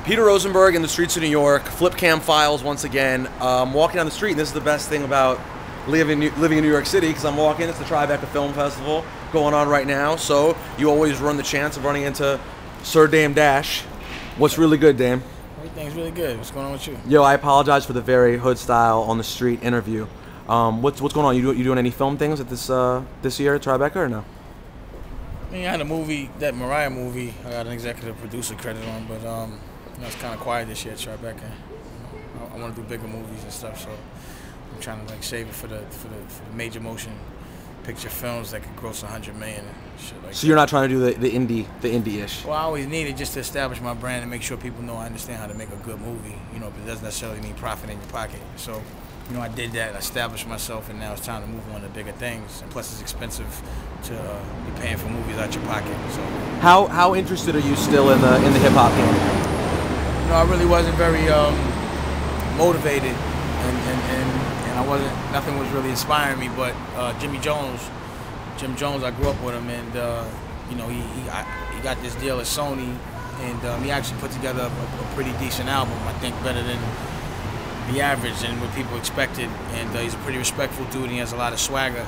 Peter Rosenberg in the streets of New York, Flip Cam Files once again. Walking down the street, and this is the best thing about living in New York City, because I'm walking, it's the Tribeca Film Festival going on right now, so you always run the chance of running into Sir Dame Dash. What's really good, Dame? Everything's really good. What's going on with you? Yo, I apologize for the very hood style on the street interview. What's going on? You doing any film things at this year at Tribeca or no? I mean, I had a movie, that Mariah movie. I got an executive producer credit on, but you know, it's kind of quiet this year at Tribeca. I want to do bigger movies and stuff, so I'm trying to like save it for the major motion picture films that could gross 100 million and shit like that. So you're not trying to do the indie-ish? Well, I always need it just to establish my brand and make sure people know I understand how to make a good movie. You know, but it doesn't necessarily mean profit in your pocket. So, you know, I did that, I established myself, and now it's time to move on to bigger things. And plus, it's expensive to be paying for movies out your pocket. So, how interested are you still in the hip hop game? You know, I really wasn't very motivated, and I wasn't. Nothing was really inspiring me. But Jim Jones, I grew up with him, and you know, he got this deal at Sony, and he actually put together a pretty decent album. I think better than the average and what people expected. And he's a pretty respectful dude. And he has a lot of swagger.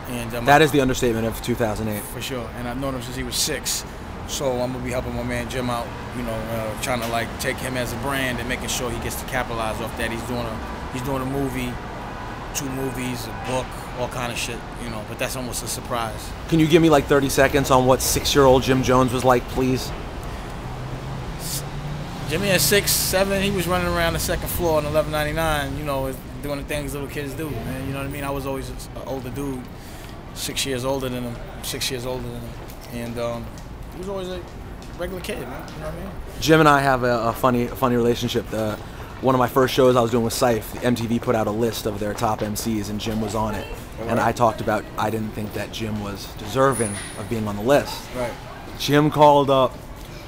And that is the understatement of 2008. For sure. And I've known him since he was 6. So I'm gonna be helping my man Jim out. You know, trying to like take him as a brand and making sure he gets to capitalize off that. He's doing a movie, 2 movies, a book, all kind of shit. You know, but that's almost a surprise. Can you give me like 30 seconds on what 6-year-old Jim Jones was like, please? Jimmy at 6, 7, he was running around the second floor on 1199, you know, doing the things little kids do, man. You know what I mean? I was always an older dude, 6 years older than him, 6 years older than him. And he was always a regular kid, man. You know what I mean? Jim and I have a funny relationship. One of my first shows I was doing with Syph, MTV put out a list of their top MCs, and Jim was on it. Right. And I talked about I didn't think that Jim was deserving of being on the list. Right. Jim called up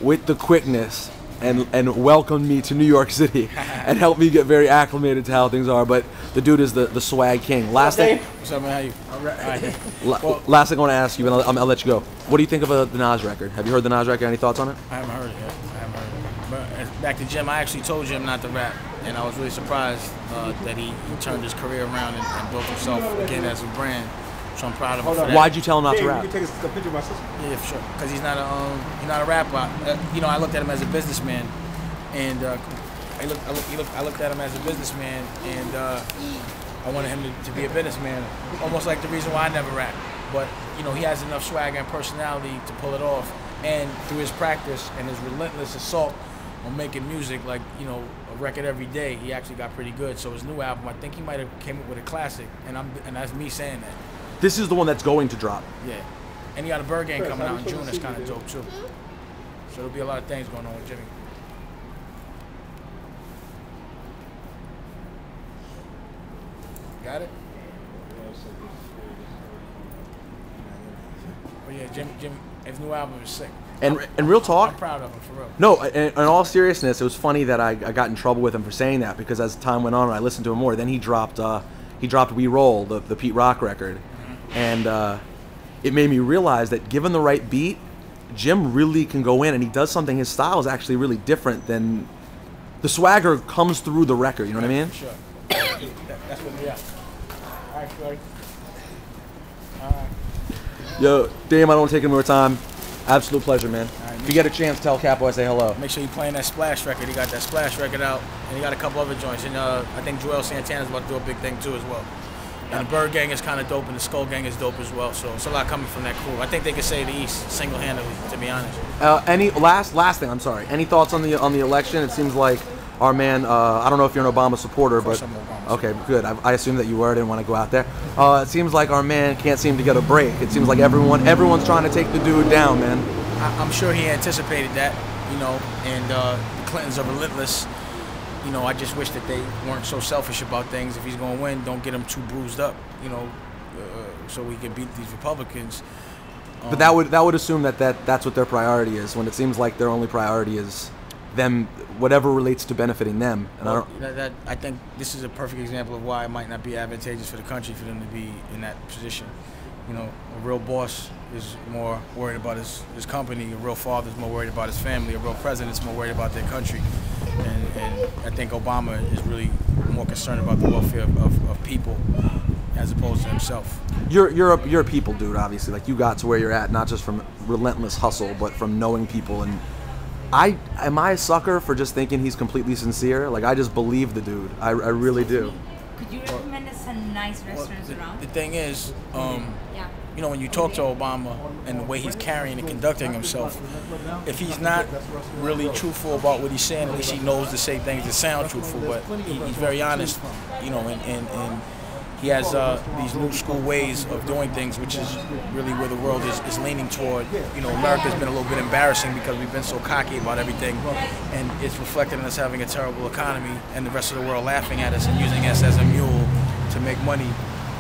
with the quickness and welcomed me to New York City and helped me get very acclimated to how things are. But the dude is the swag king. Last thing. What's up, man? How you? Last thing I want to ask you, and I'll let you go. What do you think of the Nas record? Have you heard the Nas record? Any thoughts on it? I haven't heard it yet. But back to Jim, I actually told Jim not to rap, and I was really surprised that he turned his career around and built himself again as a brand. So I'm proud of him for that. Why'd you tell him not to rap? You can take a picture of my sister. Yeah, for sure. Because he's not a rapper. You know, I looked at him as a businessman, and I looked at him as a businessman, and I wanted him to be a businessman. Almost like the reason why I never rap. But you know, he has enough swagger and personality to pull it off, and through his practice and his relentless assault on making music, like, you know, a record every day, he actually got pretty good. So his new album, I think he might have came up with a classic, and that's me saying that. This is the one that's going to drop. Yeah. And he got a Bird Gang coming out in June that's kind of dope, too. So there'll be a lot of things going on with Jimmy. Got it? But yeah, Jim, his new album is sick. And real talk, I'm proud of him, for real. No, in all seriousness, it was funny that I got in trouble with him for saying that, because as time went on and I listened to him more, then he dropped We Roll, the Pete Rock record. And it made me realize that given the right beat, Jim really can go in, and he does something. His style is actually really different than the swagger comes through the record. You know what I mean? Sure. That's what we are. All right, Floyd. All right. Yo, Dame, I don't want to take any more time. Absolute pleasure, man. Right, if you get a chance, tell Capo I say hello. Make sure you're playing that Splash record. He got that Splash record out, and he got a couple other joints. And I think Joel Santana's about to do a big thing too as well. And the Bird Gang is kind of dope, and the Skull Gang is dope as well. So it's a lot coming from that crew. I think they could save the East single-handedly, to be honest. Any last thing? I'm sorry. Any thoughts on the election? It seems like our man. I don't know if you're an Obama supporter, but I'm Obama okay, good. I assume that you were. I didn't want to go out there. It seems like our man can't seem to get a break. It seems like everyone's trying to take the dude down, man. I'm sure he anticipated that, you know. And the Clintons are relentless. You know, I just wish that they weren't so selfish about things. If he's going to win, don't get him too bruised up, you know, so we can beat these Republicans. But that would assume that's what their priority is, when it seems like their only priority is them, whatever relates to benefiting them. And I think this is a perfect example of why it might not be advantageous for the country for them to be in that position. You know, a real boss is more worried about his company. A real father is more worried about his family. A real president is more worried about their country. And I think Obama is really more concerned about the welfare of people as opposed to himself. You're a people dude, obviously. Like, you got to where you're at, not just from relentless hustle, but from knowing people. And am I a sucker for just thinking he's completely sincere? Like, I just believe the dude. I really do. Could you recommend us some nice restaurants around? The thing is, you know, when you talk to Obama and the way he's carrying and conducting himself, if he's not really truthful about what he's saying, at least he knows to say things that sound truthful. But he's very honest, you know, and he has these new school ways of doing things, which is really where the world is leaning toward. You know, America's been a little bit embarrassing because we've been so cocky about everything, and it's reflected in us having a terrible economy and the rest of the world laughing at us and using us as a mule to make money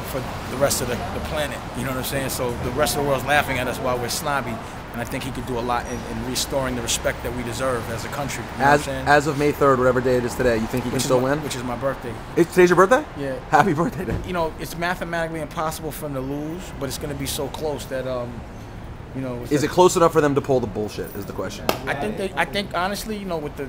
for the rest of the planet. You know what I'm saying? So the rest of the world's laughing at us while we're snobby, and I think he could do a lot in restoring the respect that we deserve as a country. You know what I'm saying? As of May 3rd, whatever day it is today, you think he can still win? Which is my birthday. Today's your birthday? Yeah. Happy birthday day. You know, it's mathematically impossible for him to lose, but it's going to be so close that, you know. Is it close enough for them to pull the bullshit? Is the question. I think honestly, you know, with the.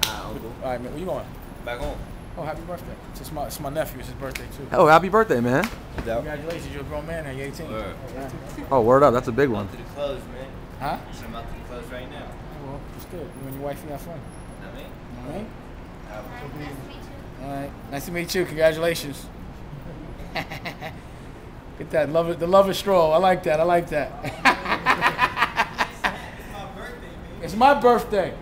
All right, man, where you going? Back home. Oh, happy birthday! It's my nephew. It's his birthday too. Oh, happy birthday, man! Congratulations, you're a grown man now. You're 18. Word. Yeah. Oh, word up! That's a big I'm one. out to the clubs, man. Huh? So I'm out to the clubs right now. Well, it's good. You and your wife, you have fun. Know what I mean? All right. All right. Nice to meet you. Congratulations. Get that the lover stroll. I like that. I like that. It's my birthday.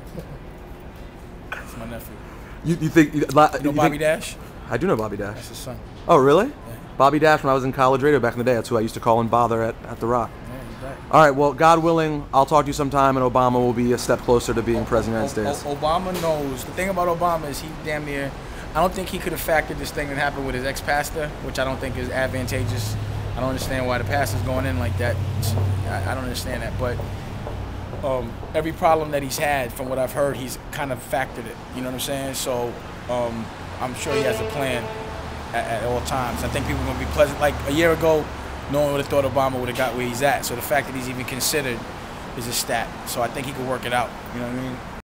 It's my nephew. You think? You know Bobby Dash? I do know Bobby Dash. That's his son. Oh, really? Yeah. Bobby Dash, when I was in college radio back in the day, that's who I used to call and bother at The Rock. Yeah, he's back. All right, well, God willing, I'll talk to you sometime, and Obama will be a step closer to being president of the United States. Obama knows. The thing about Obama is he damn near. I don't think he could have factored this thing that happened with his ex-pastor, which I don't think is advantageous. I don't understand why the pastor's going in like that. I don't understand that, but every problem that he's had, from what I've heard, he's kind of factored it. You know what I'm saying? So I'm sure he has a plan at all times. I think people are going to be pleasant. Like a year ago, no one would have thought Obama would have got where he's at. So the fact that he's even considered is a stat. So I think he could work it out. You know what I mean?